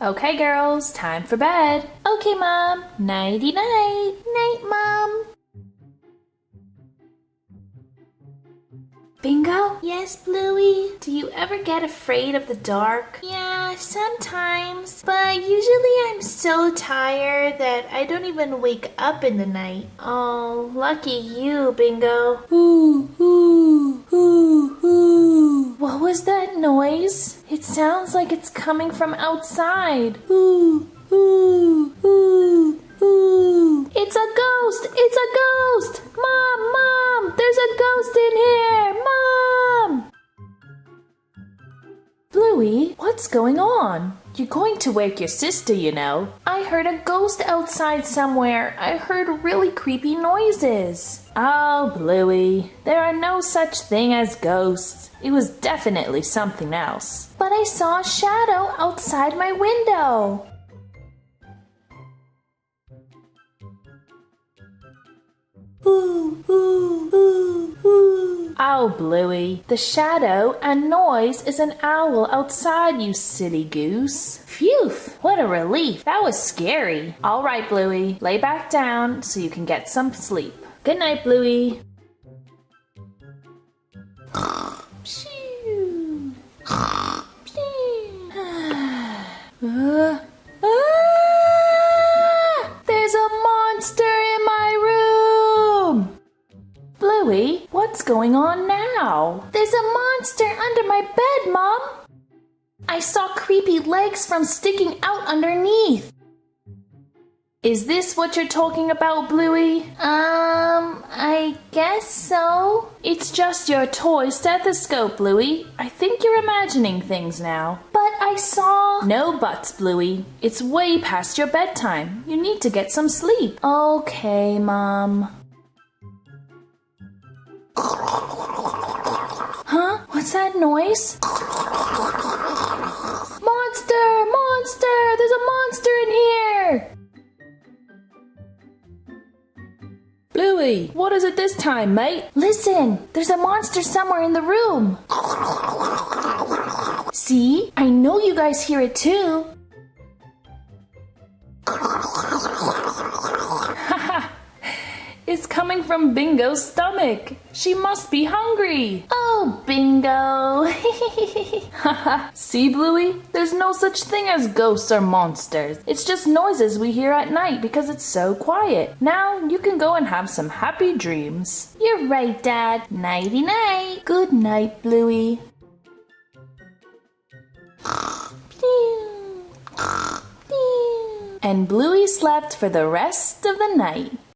Okay, girls, time for bed. Okay, Mom. Nighty-night. Night, Mom. Bingo? Yes, Bluey? Do you ever get afraid of the dark? Yeah, sometimes. But usually I'm so tired that I don't even wake up in the night. Oh, lucky you, Bingo. Ooh, ooh, ooh, ooh. What was that noise? It sounds like it's coming from outside. Ooh, ooh, ooh, ooh. It's a ghost! It's a ghost! Mom! There's a ghost in here! Mom! Bluey, what's going on? You're going to wake your sister, you know. I heard a ghost outside somewhere. I heard really creepy noises. Oh, Bluey, there are no such thing as ghosts. It was definitely something else. But I saw a shadow outside my window. Ooh, ooh, ooh, ooh. Oh, Bluey, the shadow and noise is an owl outside, you silly goose. Phew, what a relief. That was scary. All right, Bluey, lay back down so you can get some sleep. Good night, Bluey. Phew. Phew. There's a monster in my room! Bluey, what's going on now? There's a monster under my bed, Mom! I saw creepy legs from sticking out underneath. Is this what you're talking about, Bluey? I guess so. It's just your toy stethoscope, Bluey. I think you're imagining things now. But I saw... No buts, Bluey. It's way past your bedtime. You need to get some sleep. Okay, Mom. Huh? What's that noise? Monster! Monster! There's a monster in here! Bluey, what is it this time, mate? Listen, there's a monster somewhere in the room. See? I know you guys hear it too. It's coming from Bingo's stomach. She must be hungry. Oh, Bingo. See, Bluey? There's no such thing as ghosts or monsters. It's just noises we hear at night because it's so quiet. Now you can go and have some happy dreams. You're right, Dad. Nighty-night. Good night, Bluey. And Bluey slept for the rest of the night.